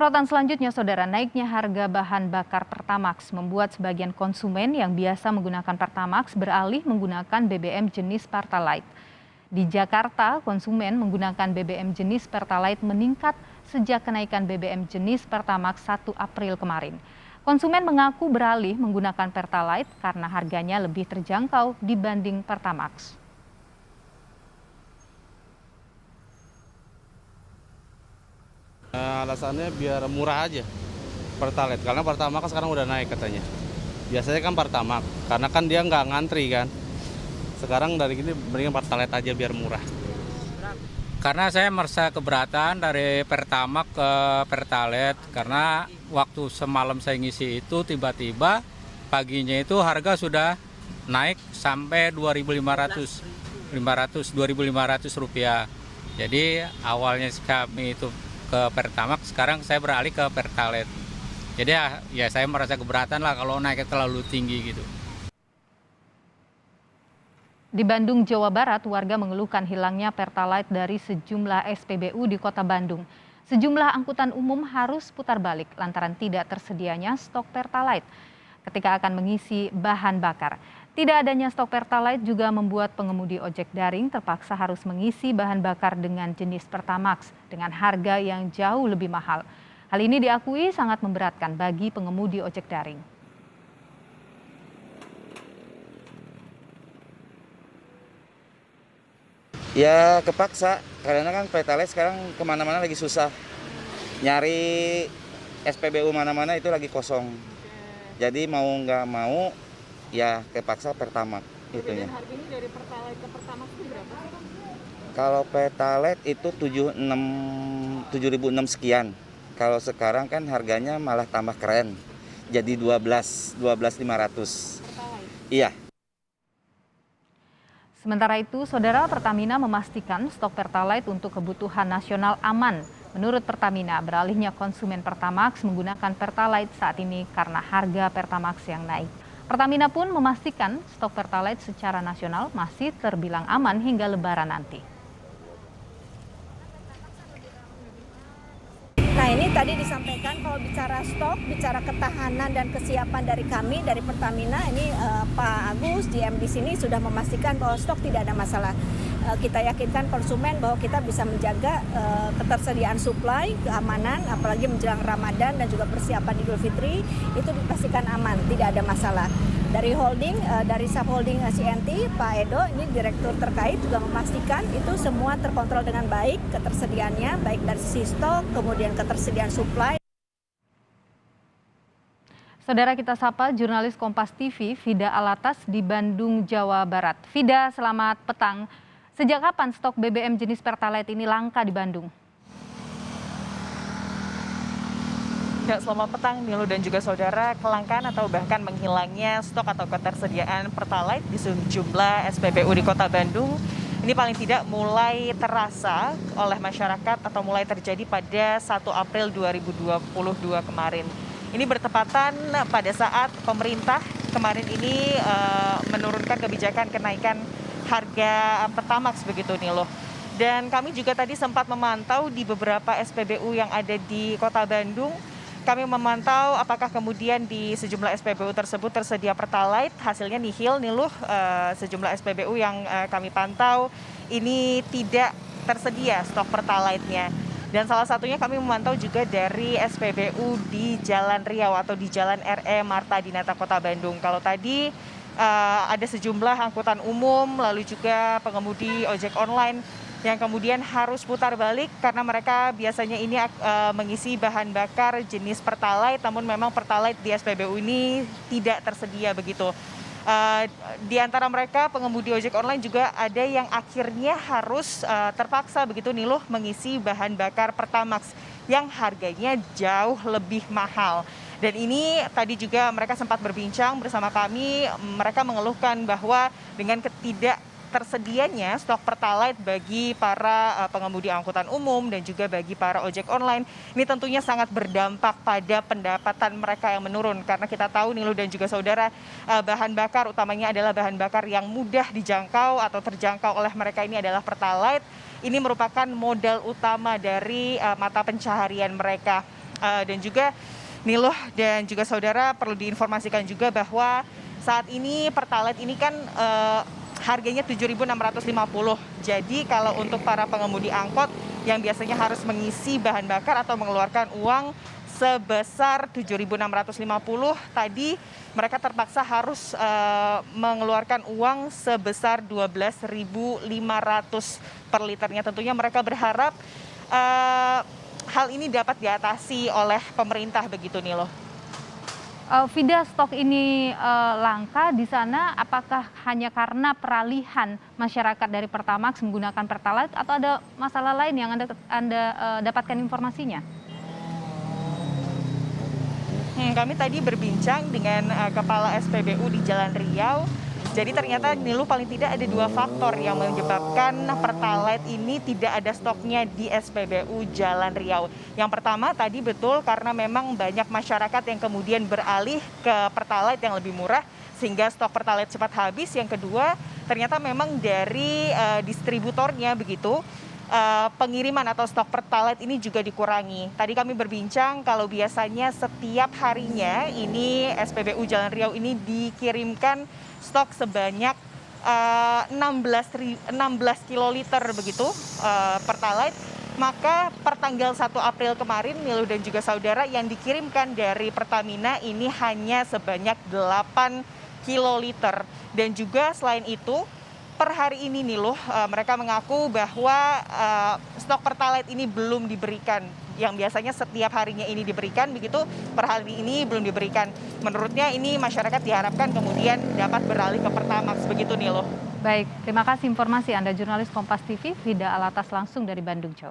Sorotan selanjutnya, saudara, naiknya harga bahan bakar Pertamax membuat sebagian konsumen yang biasa menggunakan Pertamax beralih menggunakan BBM jenis Pertalite. Di Jakarta, konsumen menggunakan BBM jenis Pertalite meningkat sejak kenaikan BBM jenis Pertamax 1 April kemarin. Konsumen mengaku beralih menggunakan Pertalite karena harganya lebih terjangkau dibanding Pertamax. Alasannya biar murah aja Pertalite, karena Pertamax sekarang udah naik katanya. Biasanya kan Pertamax, karena kan dia nggak ngantri kan. Sekarang dari gini mendingan Pertalite aja biar murah. Karena saya merasa keberatan dari Pertamax ke Pertalite, karena waktu semalam saya ngisi itu tiba-tiba paginya itu harga sudah naik sampai 2.500 rupiah. Jadi awalnya kami itu ke Pertamax, sekarang saya beralih ke Pertalite. Jadi ya saya merasa keberatan lah kalau naiknya terlalu tinggi gitu. Di Bandung, Jawa Barat, warga mengeluhkan hilangnya Pertalite dari sejumlah SPBU di Kota Bandung. Sejumlah angkutan umum harus putar balik lantaran tidak tersedianya stok Pertalite ketika akan mengisi bahan bakar. Tidak adanya stok Pertalite juga membuat pengemudi ojek daring terpaksa harus mengisi bahan bakar dengan jenis Pertamax dengan harga yang jauh lebih mahal. Hal ini diakui sangat memberatkan bagi pengemudi ojek daring. Ya kepaksa, karena kan Pertalite sekarang kemana-mana lagi susah. Nyari SPBU mana-mana itu lagi kosong. Jadi mau nggak mau ya kepaksa Pertamax itunya. Harganya dari Pertalite ke Pertamax itu berapa sih, Bang? Kalau Pertalite itu 7.600 sekian. Kalau sekarang kan harganya malah tambah keren. Jadi 12.500. Pertalite. Iya. Sementara itu, Saudara, Pertamina memastikan stok Pertalite untuk kebutuhan nasional aman. Menurut Pertamina, beralihnya konsumen Pertamax menggunakan Pertalite saat ini karena harga Pertamax yang naik. Pertamina pun memastikan stok Pertalite secara nasional masih terbilang aman hingga Lebaran nanti. Nah, ini tadi disampaikan kalau bicara stok, bicara ketahanan dan kesiapan dari kami, dari Pertamina, ini Pak Agus, GM di sini sudah memastikan bahwa stok tidak ada masalah. Kita yakinkan konsumen bahwa kita bisa menjaga ketersediaan suplai, keamanan, apalagi menjelang Ramadan dan juga persiapan Idul Fitri, itu dipastikan aman, tidak ada masalah. Dari holding, dari subholding CNT, Pak Edo, ini direktur terkait juga memastikan itu semua terkontrol dengan baik, ketersediaannya, baik dari sisi stok, kemudian ketersediaan suplai. Saudara, kita sapa jurnalis Kompas TV, Fida Alatas di Bandung, Jawa Barat. Fida, selamat petang. Sejak kapan stok BBM jenis Pertalite ini langka di Bandung? Ya, selamat petang Nilu dan juga saudara. Kelangkaan atau bahkan menghilangnya stok atau ketersediaan Pertalite di sejumlah SPBU di Kota Bandung ini paling tidak mulai terasa oleh masyarakat atau mulai terjadi pada 1 April 2022 kemarin. Ini bertepatan pada saat pemerintah kemarin ini menurunkan kebijakan kenaikan harga Pertamax begitu Nilu. Dan kami juga tadi sempat memantau di beberapa SPBU yang ada di Kota Bandung. Kami memantau apakah kemudian di sejumlah SPBU tersebut tersedia Pertalite, hasilnya nihil, Niluh. Sejumlah SPBU yang kami pantau ini tidak tersedia stok Pertalite-nya. Dan salah satunya kami memantau juga dari SPBU di Jalan Riau atau di Jalan RE Marta Dinata Kota Bandung. Kalau tadi ada sejumlah angkutan umum, lalu juga pengemudi ojek online yang kemudian harus putar balik karena mereka biasanya ini mengisi bahan bakar jenis Pertalite, namun memang Pertalite di SPBU ini tidak tersedia begitu. Di antara mereka pengemudi ojek online juga ada yang akhirnya harus terpaksa begitu Niluh mengisi bahan bakar Pertamax yang harganya jauh lebih mahal. Dan ini tadi juga mereka sempat berbincang bersama kami, mereka mengeluhkan bahwa dengan tersedianya stok Pertalite bagi para pengemudi angkutan umum dan juga bagi para ojek online ini tentunya sangat berdampak pada pendapatan mereka yang menurun karena kita tahu Nilu dan juga saudara bahan bakar utamanya adalah bahan bakar yang mudah dijangkau atau terjangkau oleh mereka ini adalah Pertalite. Ini merupakan modal utama dari mata pencaharian mereka. Dan juga Niluh dan juga saudara perlu diinformasikan juga bahwa saat ini Pertalite ini kan harganya 7.650. Jadi kalau untuk para pengemudi angkot yang biasanya harus mengisi bahan bakar atau mengeluarkan uang sebesar 7.650, tadi mereka terpaksa harus mengeluarkan uang sebesar 12.500 per liternya. Tentunya mereka berharap hal ini dapat diatasi oleh pemerintah begitu, Nilo. Vida, stok ini langka di sana, apakah hanya karena peralihan masyarakat dari Pertamax menggunakan Pertalite atau ada masalah lain yang Anda dapatkan informasinya? Kami tadi berbincang dengan Kepala SPBU di Jalan Riau. Jadi ternyata Niluh paling tidak ada 2 faktor yang menyebabkan Pertalite ini tidak ada stoknya di SPBU Jalan Riau. Yang pertama tadi betul karena memang banyak masyarakat yang kemudian beralih ke Pertalite yang lebih murah sehingga stok Pertalite cepat habis. Yang kedua ternyata memang dari distributornya begitu. Pengiriman atau stok Pertalite ini juga dikurangi. Tadi kami berbincang kalau biasanya setiap harinya ini SPBU Jalan Riau ini dikirimkan stok sebanyak 16 kiloliter begitu Pertalite. Maka per tanggal 1 April kemarin Niluh dan juga saudara yang dikirimkan dari Pertamina ini hanya sebanyak 8 kiloliter. Dan juga selain itu per hari ini Niluh, mereka mengaku bahwa stok Pertalite ini belum diberikan. Yang biasanya setiap harinya ini diberikan, begitu per hari ini belum diberikan. Menurutnya ini masyarakat diharapkan kemudian dapat beralih ke Pertamax, begitu Niluh. Baik, terima kasih informasi Anda, jurnalis Kompas TV, Vida Alatas langsung dari Bandung, Jawa Barat.